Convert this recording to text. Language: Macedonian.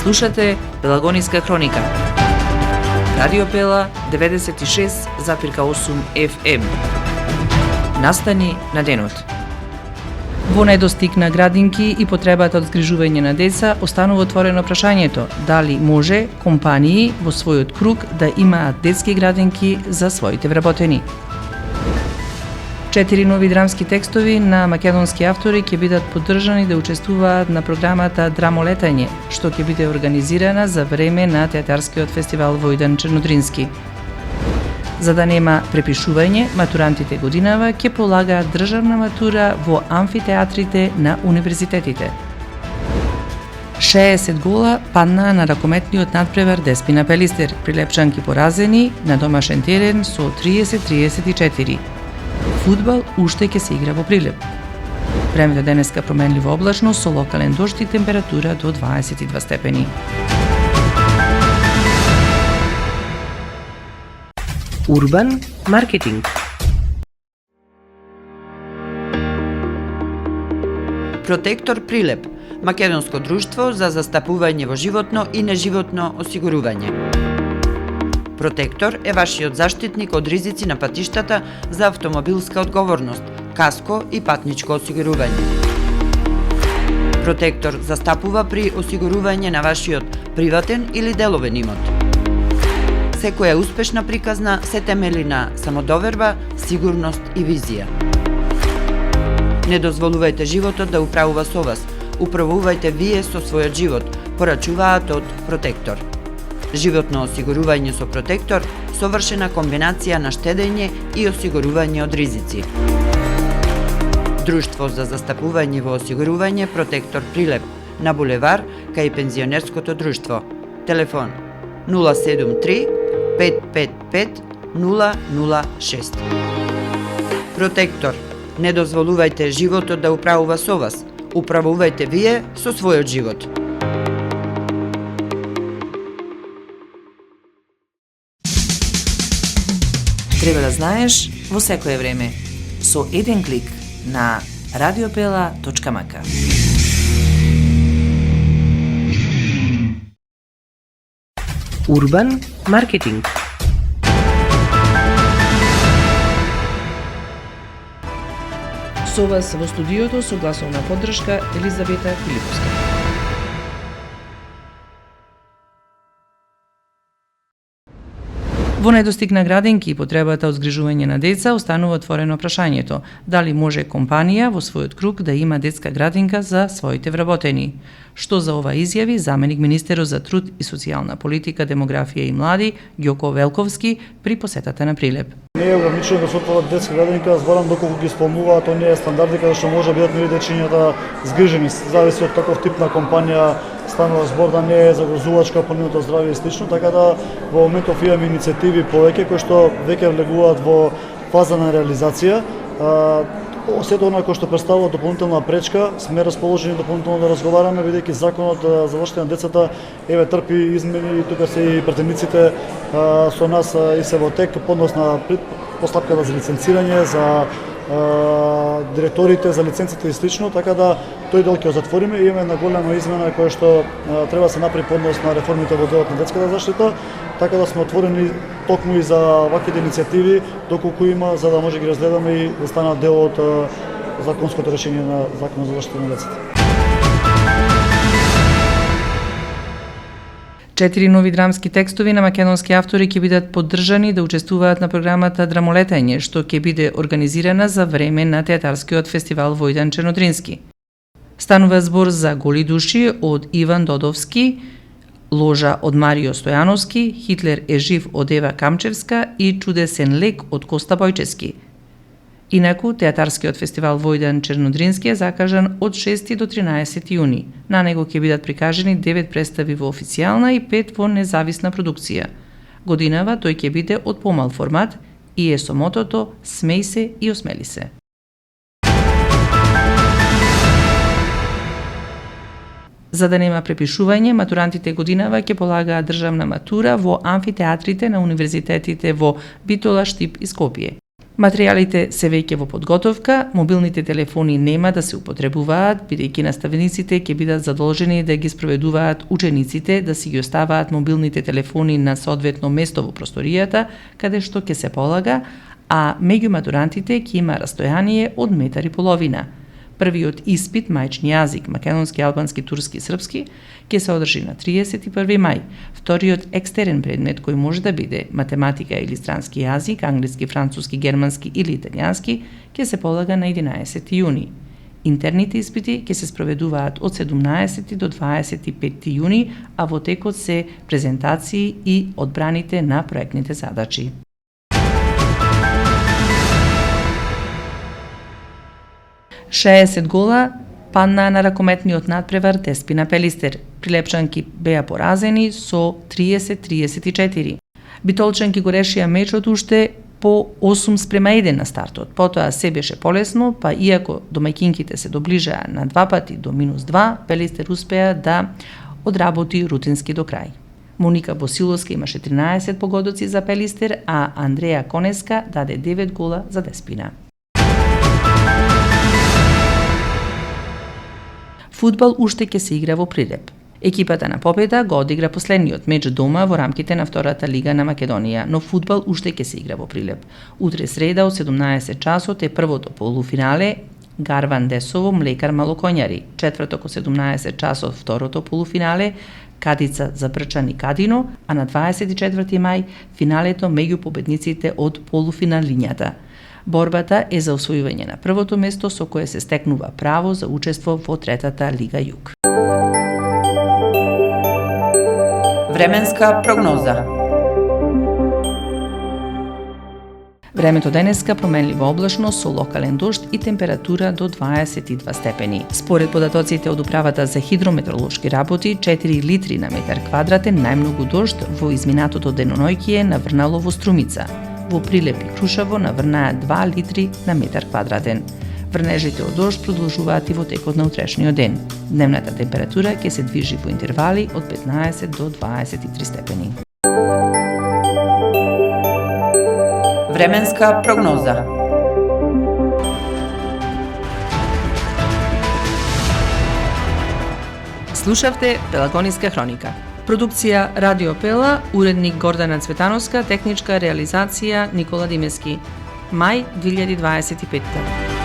Слушате Пелагониска хроника. Радио Пела 96,8 FM. Настани на денот. Во недостиг на градинки и потребата од згрижување на деца, останува отворено прашањето дали може компании во својот круг да имаат детски градинки за своите вработени. 4 нови драмски текстови на македонски автори ќе бидат поддржани да учествуваат на програмата Драмолетање, што ќе биде организирана за време на театарскиот фестивал Војдан Чернодрински. За да нема препишување, матурантите годинава ќе полагаат државна матура во амфитеатрите на универзитетите. 60 гола паднаа на ракометниот надпревар Деспина Пелистер, прилепчанки поразени на домашен терен со 30-34. Фудбал уште ќе се игра во Прилеп. Времето денеска променливо облачно со локален дожд и температура до 22 степени. Урбан маркетинг. Протектор Прилеп, македонско друштво за застапување во животно и неживотно осигурување. Протектор е вашиот заштитник од ризици на патиштата за автомобилска одговорност, каско и патничко осигурување. Протектор застапува при осигурување на вашиот приватен или деловен имот. Секоја успешна приказна се темели на самодоверба, сигурност и визија. Не дозволувајте животот да управува со вас, управувајте вие со својот живот, порачуваат од Протектор. Животно осигурување со Протектор, совршена комбинација на штедење и осигурување од ризици. Друштво за застапување во осигурување Протектор Прилеп, на булевар кај пензионерското друштво. Телефон 073 555 006. Протектор. Не дозволувајте животот да управува со вас, управувајте вие со својот живот. Треба да знаеш во секое време со еден клик на radiopela.mk. Урбан маркетинг. Со вас во студиото со гласовна поддршка Елизавета Филиповска. Во недостиг на градинки и потребата од згрижување на деца, останува отворено прашањето дали може компанија во својот круг да има детска градинка за своите вработени. Што за ова изјави заменик министерот за труд и социјална политика, демографија и млади Ѓоко Велковски при посетата на Прилеп. Не е ограничено да се отвора детска градинка, зборам доколку ги исполнуваат оние стандарди каде што може да бидат нели дечињата згрижени, зависи од каков тип на компанија станува збор, да не е загрозувачка по нивното здравје и слично, така да во моментов имаме иницијативи повеќе кои што веќе влегуваат во фаза на реализација. Сето она кој што представува дополнителна пречка, сме расположени дополнително да разговараме, бидејќи законот за заштита на децата трпи измени, тука се и претендиците со нас и се во тек, подносна постапката за лиценцирање, за директорите, за лиценците и слично, така да тој дел ќе затвориме. Имаме една голема измена која што треба да се направи поднос на реформите во делот на детската заштита, така да сме отворени токму и за ваквите иницијативи, доколку има, за да може ги разгледаме и да станат дел од законското решение на Законот за заштита на децата. 4 нови драмски текстови на македонски автори ќе бидат поддржани да учествуваат на програмата Драмолетање, што ќе биде организирана за време на театарскиот фестивал Војдан Чернодрински. Станува збор за Голи души од Иван Додовски, Ложа од Марио Стојановски, Хитлер е жив од Ева Камчевска и Чудесен лек од Коста Бојчевски. Инаку, театарскиот фестивал Војдан Чернодрински е закажан од 6 до 13 јуни. На него ќе бидат прикажени 9 представи во официјална и 5 во независна продукција. Годинава тој ќе биде од помал формат и е со мотото «Смеј се и осмели се». За да нема препишување, матурантите годинава ќе полагаат државна матура во амфитеатрите на универзитетите во Битола, Штип и Скопје. Материјалите се веќе во подготовка, мобилните телефони нема да се употребуваат, бидејќи наставниците ќе бидат задолжени да ги спроведуваат учениците да си ги оставаат мобилните телефони на соодветно место во просторијата, каде што ќе се полага, а меѓу матурантите ќе има растојание од 1,5 метри. Првиот испит мајчни јазик, македонски, албански, турски и српски ќе се одржи на 31 мај. Вториот екстерен предмет кој може да биде математика или странски јазик, англиски, француски, германски или италијански ќе се полага на 11 јуни. Интерните испити ќе се спроведуваат од 17 до 25 јуни, а во текот се презентации и одбраните на проектните задачи. Шеесет гола паднаа на ракометниот надпревар Деспина Пелистер. Прилепчанки беа поразени со 30-34. Битолчанки го решија мечот уште по 8:1 на стартот. Потоа се беше полесно, па иако домаќинките се доближаа на 2 пати до -2, Пелистер успеа да одработи рутински до крај. Моника Босиловска имаше 13 погодоци за Пелистер, а Андреја Конеска даде 9 гола за Деспина. Фудбал уште ќе се игра во Прилеп. Екипата на Победа го одигра последниот меч дома во рамките на втората лига на Македонија, но фудбал уште ќе се игра во Прилеп. Утре среда од 17 часот е првото полуфинале Гарван Десово Млекар Малоконјари, четврток од 17 часот второто полуфинале Кадица за Брчан и Кадино, а на 24 мај финалето меѓу победниците од полуфиналињата. Борбата е за освојување на првото место со кое се стекнува право за учество во третата Лига Југ. Временска прогноза. Времето денеска променливо облачно со локален дожд и температура до 22 степени. Според податоците од Управата за хидрометеоролошки работи, 4 литри на метар квадратен најмногу дожд во изминатото денонојќие наврнало во Струмица. Во Прилеп и Крушево наврнаа 2 литри на метар квадратен. Врнежите од дожд продолжуваат и во текот на утрешниот ден. Дневната температура ќе се движи во интервали од 15 до 23 степени. Временска прогноза. Слушавте Пелагониска хроника. Продукција Радио Пела, уредник Гордана Цветановска, техничка реализација Никола Димески. Мај 2025.